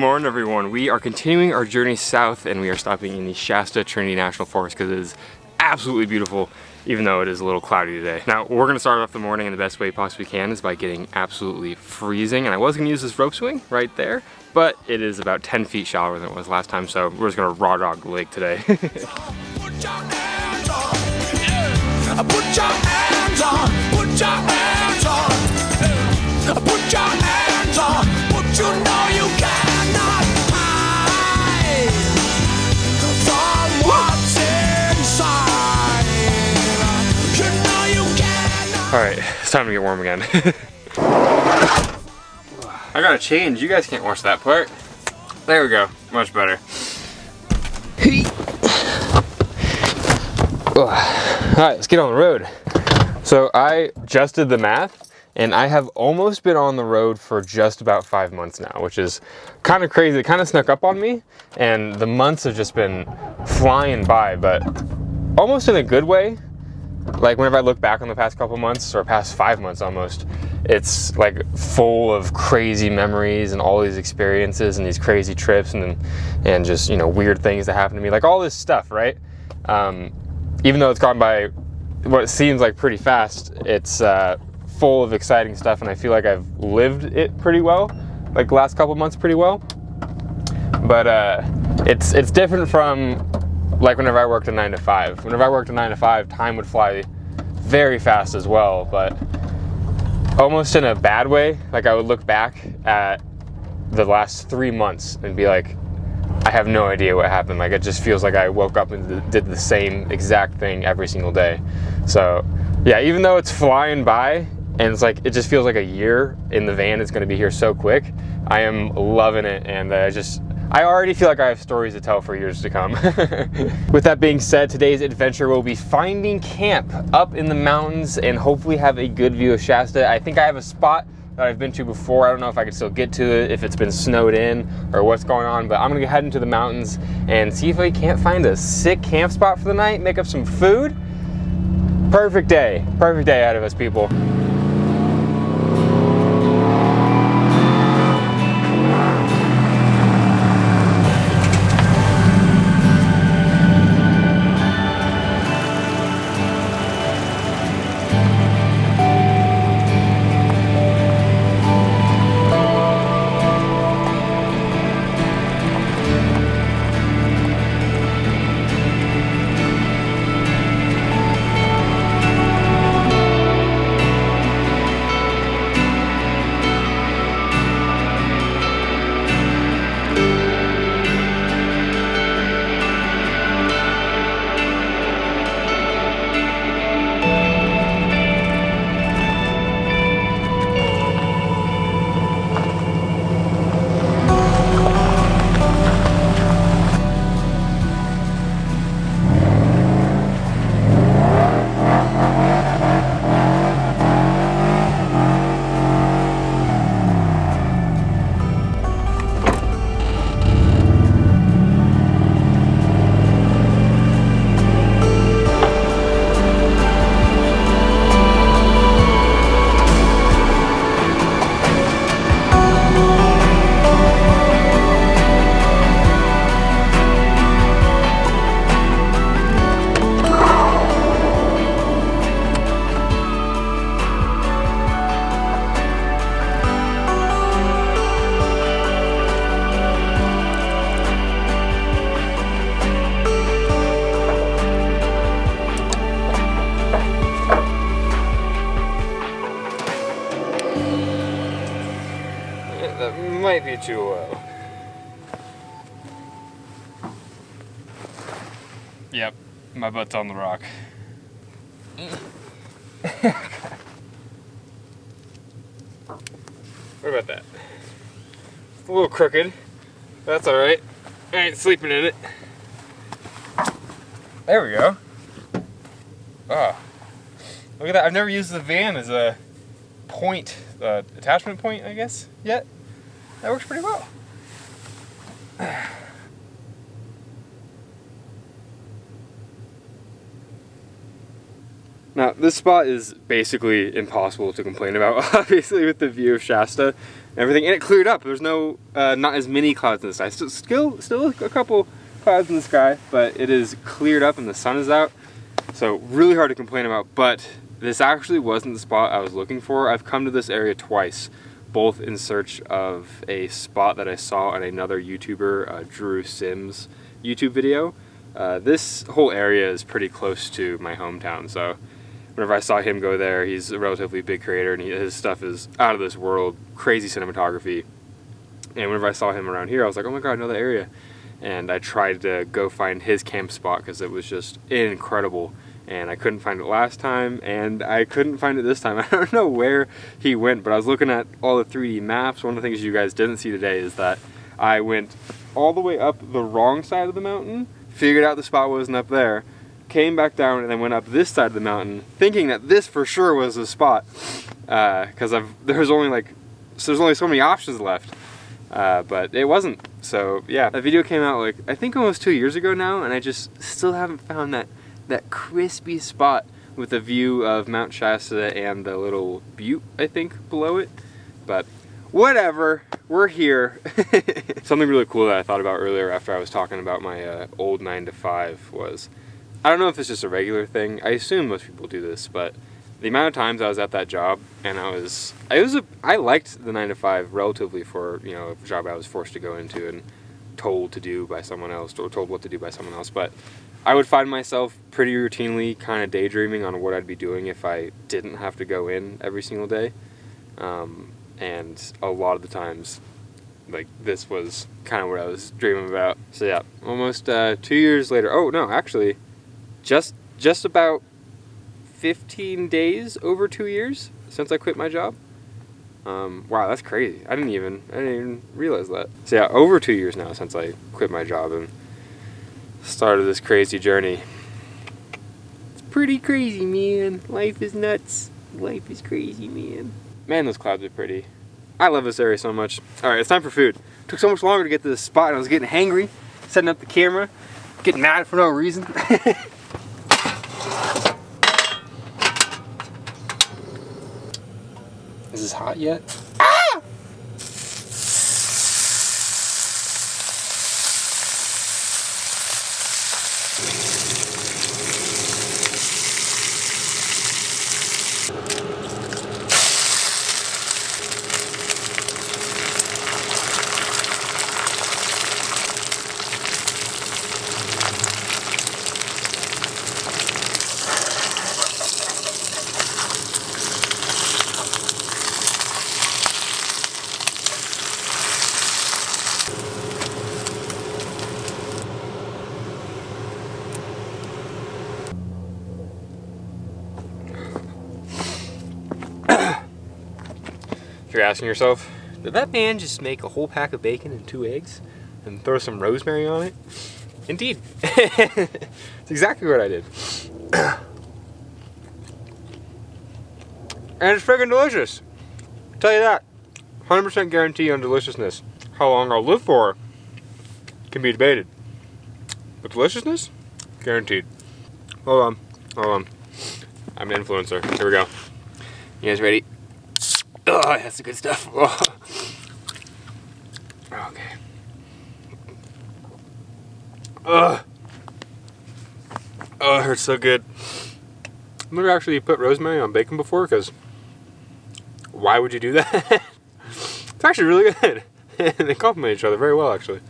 morning, everyone. We are continuing our journey south, and we are stopping in the Shasta Trinity National Forest because it is absolutely beautiful, even though it is a little cloudy today. Now, we're going to start off the morning in the best way possibly can is by getting absolutely freezing. And I was going to use this rope swing right there, but it is about 10 feet shallower than it was last time, so we're just going to raw dog the lake today. Put your hands on, put your hands on, put your hands on, put your hands on, but you know you cannot hide from what's inside. You know you cannot. All right, it's time to get warm again. I gotta change. You guys can't watch that part. There we go. Much better. Alright, let's get on the road. So I just did the math, and I have almost been on the road for just about 5 months now, which is kind of crazy. It kind of snuck up on me, and the months have just been flying by, but almost in a good way. Like whenever I look back on the past couple months, or past 5 months almost, it's like full of crazy memories and all these experiences and these crazy trips and just, you know, weird things that happen to me, like all this stuff, right? Even though it's gone by what seems like pretty fast, it's full of exciting stuff, and I feel like I've lived it pretty well, like the last couple months pretty well. But it's different from like whenever I worked a 9 to 5. Whenever I worked a 9 to 5, time would fly very fast as well, but almost in a bad way. Like I would look back at the last 3 months and be like, I have no idea what happened. Like it just feels like I woke up and did the same exact thing every single day. So yeah, even though it's flying by and it's like, it just feels like a year in the van is going to be here so quick, I am loving it, and I already feel like I have stories to tell for years to come. With that being said, today's adventure will be finding camp up in the mountains and hopefully have a good view of Shasta. I think I have a spot that I've been to before. I don't know if I can still get to it, if it's been snowed in or what's going on, but I'm gonna head into the mountains and see if I can't find a sick camp spot for the night, make up some food. Perfect day out of us, people. That might be too low. Yep, my butt's on the rock. What about that? It's a little crooked. That's alright. I ain't sleeping in it. There we go. Oh. Look at that. I've never used the van as a point, attachment point, I guess, yet. That works pretty well. Now, this spot is basically impossible to complain about, obviously, with the view of Shasta. everything, and it cleared up. There's no, not as many clouds in the sky. Still a couple clouds in the sky, but it is cleared up and the sun is out. So really hard to complain about, but this actually wasn't the spot I was looking for. I've come to this area twice, both in search of a spot that I saw on another YouTuber, Drew Sims YouTube video. This whole area is pretty close to my hometown, so whenever I saw him go there, he's a relatively big creator and his stuff is out of this world, crazy cinematography. And whenever I saw him around here, I was like, oh my god, I know the area. And I tried to go find his camp spot because it was just incredible. And I couldn't find it last time, and I couldn't find it this time. I don't know where he went, but I was looking at all the 3D maps. One of the things you guys didn't see today is that I went all the way up the wrong side of the mountain, figured out the spot wasn't up there, came back down, and then went up this side of the mountain, thinking that this for sure was the spot. Because there's only so many options left. But it wasn't. So yeah, that video came out like, I think almost 2 years ago now, and I just still haven't found that crispy spot with a view of Mount Shasta and the little butte, I think, below it. But whatever, we're here. Something really cool that I thought about earlier after I was talking about my old 9-to-5 was, I don't know if it's just a regular thing, I assume most people do this, but the amount of times I was at that job and I liked the 9-to-5 relatively for, you know, a job I was forced to go into and told to do by someone else, or told what to do by someone else, but I would find myself pretty routinely kind of daydreaming on what I'd be doing if I didn't have to go in every single day. And a lot of the times, like, this was kind of what I was dreaming about. So yeah, almost 2 years later. Oh no, actually, just about 15 days over 2 years since I quit my job. Wow, that's crazy. I didn't even realize that. So yeah, over 2 years now since I quit my job and started this crazy journey. It's pretty crazy, man. Life is nuts. Life is crazy, man. Man, those clouds are pretty. I love this area so much. Alright, it's time for food. It took so much longer to get to this spot and I was getting hangry, setting up the camera, getting mad for no reason. Is this hot yet? If you're asking yourself, did that man just make a whole pack of bacon and 2 eggs and throw some rosemary on it? Indeed. It's exactly what I did. And it's freaking delicious. I'll tell you that. 100% guarantee on deliciousness. How long I'll live for can be debated. But deliciousness? Guaranteed. Hold on. I'm an influencer. Here we go. You guys ready? Oh, that's the good stuff. Oh. Okay. Oh, it hurts so good. I've never actually put rosemary on bacon before, because why would you do that? It's actually really good. They complement each other very well, actually.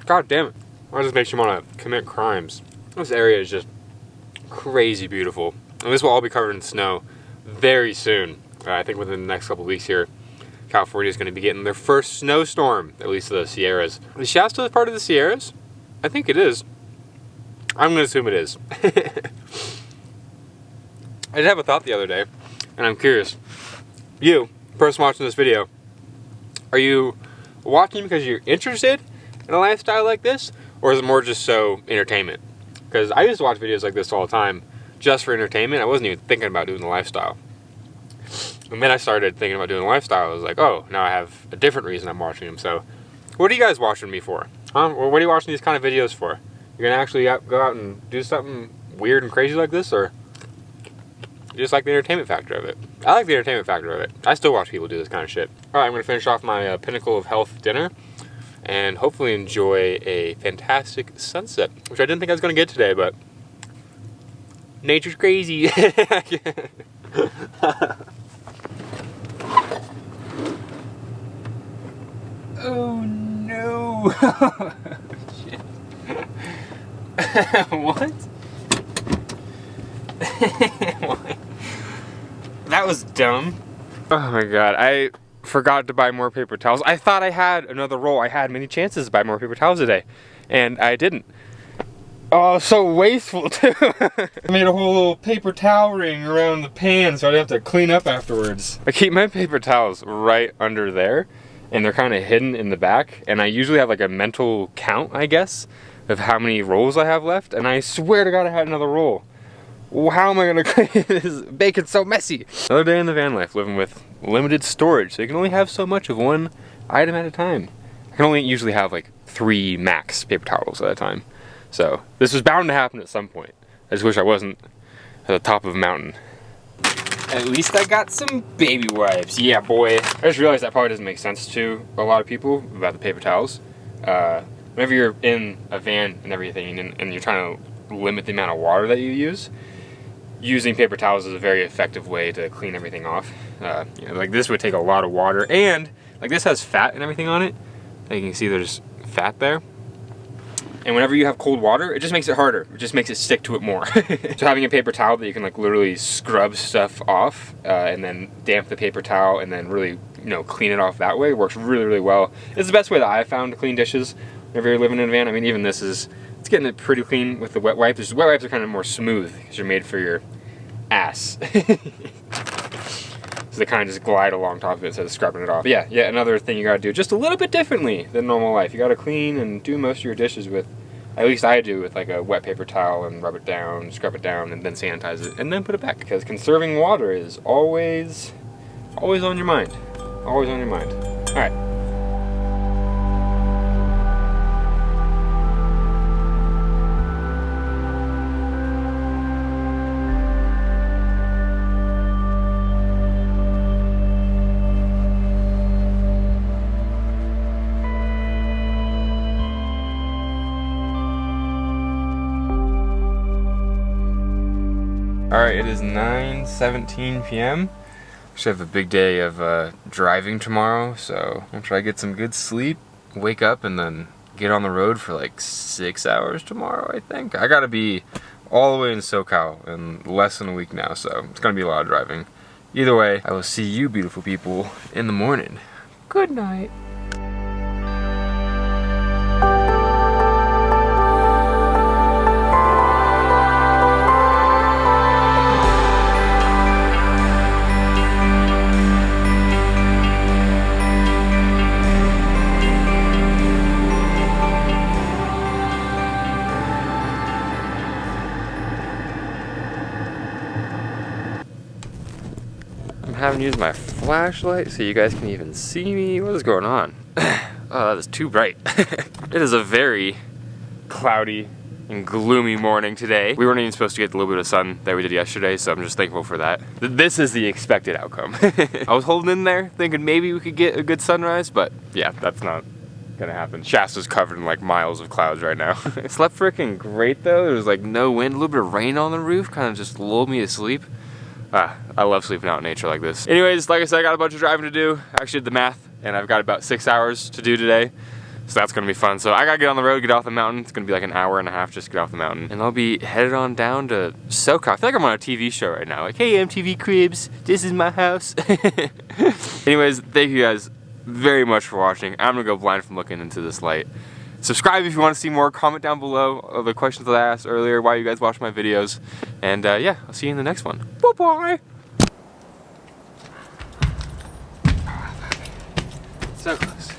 God damn it. That just makes you want to commit crimes. This area is just crazy beautiful. And this will all be covered in snow very soon. I think within the next couple of weeks here, California is going to be getting their first snowstorm, at least the Sierras. Is Shasta part of the Sierras? I think it is. I'm going to assume it is. I did have a thought the other day, and I'm curious. You, person watching this video, are you watching because you're interested in a lifestyle like this? Or is it more just so entertainment? Because I used to watch videos like this all the time just for entertainment. I wasn't even thinking about doing the lifestyle. And then I started thinking about doing the lifestyle. I was like, oh, now I have a different reason I'm watching them. So what are you guys watching me for? Huh? Or what are you watching these kind of videos for? You're going to actually go out and do something weird and crazy like this? Or just like the entertainment factor of it. I like the entertainment factor of it. I still watch people do this kind of shit. All right, I'm gonna finish off my pinnacle of health dinner and hopefully enjoy a fantastic sunset, which I didn't think I was gonna get today, but nature's crazy. Oh no! Shit. What? What? That was dumb. Oh my god, I forgot to buy more paper towels. I thought I had another roll. I had many chances to buy more paper towels today, and I didn't. Oh, so wasteful too. I made a whole little paper towel ring around the pan so I'd have to clean up afterwards. I keep my paper towels right under there, and they're kind of hidden in the back, and I usually have like a mental count, I guess, of how many rolls I have left, and I swear to God I had another roll. How am I gonna clean this? Bacon's so messy. Another day in the van life, living with limited storage, so you can only have so much of one item at a time. I can only usually have like 3 max paper towels at a time. So this was bound to happen at some point. I just wish I wasn't at the top of a mountain. At least I got some baby wipes. Yeah, boy. I just realized that probably doesn't make sense to a lot of people about the paper towels. Whenever you're in a van and everything and you're trying to limit the amount of water that you use, using paper towels is a very effective way to clean everything off. You know, like this would take a lot of water, and like this has fat and everything on it. Like you can see there's fat there. And whenever you have cold water, it just makes it harder. It just makes it stick to it more. So having a paper towel that you can like literally scrub stuff off and then damp the paper towel and then really, you know, clean it off that way works really, really well. It's the best way that I've found to clean dishes whenever you're living in a van. I mean, even this is, it's getting it pretty clean with the wet wipes. The wet wipes are kind of more smooth because they're made for your ass. So they kind of just glide along top of it instead of scrubbing it off. But yeah, another thing you gotta do just a little bit differently than normal life. You gotta clean and do most of your dishes with, at least I do, with like a wet paper towel and rub it down, scrub it down, and then sanitize it, and then put it back. Because conserving water is always on your mind. Always on your mind. All right. Alright, it is 9:17 p.m. Should have a big day of driving tomorrow, so I'm gonna try to get some good sleep, wake up, and then get on the road for like 6 hours tomorrow, I think. I gotta be all the way in SoCal in less than a week now, so it's gonna be a lot of driving. Either way, I will see you beautiful people in the morning. Good night. I haven't used my flashlight so you guys can even see me. What is going on? Oh, that is too bright. It is a very cloudy and gloomy morning today. We weren't even supposed to get the little bit of sun that we did yesterday, so I'm just thankful for that. This is the expected outcome. I was holding in there thinking maybe we could get a good sunrise, but yeah, that's not gonna happen. Shasta's covered in like miles of clouds right now. It slept freaking great though. There was like no wind, a little bit of rain on the roof, kind of just lulled me to sleep. I love sleeping out in nature like this. Anyways, like I said, I got a bunch of driving to do. I actually did the math, and I've got about 6 hours to do today. So that's gonna be fun. So I gotta get on the road, get off the mountain. It's gonna be like an hour and a half just to get off the mountain. And I'll be headed on down to SoCal. I feel like I'm on a TV show right now. Like, hey MTV Cribs, this is my house. Anyways, thank you guys very much for watching. I'm gonna go blind from looking into this light. Subscribe if you want to see more. Comment down below the questions that I asked earlier, why you guys watch my videos. And yeah, I'll see you in the next one. Bye-bye. So close.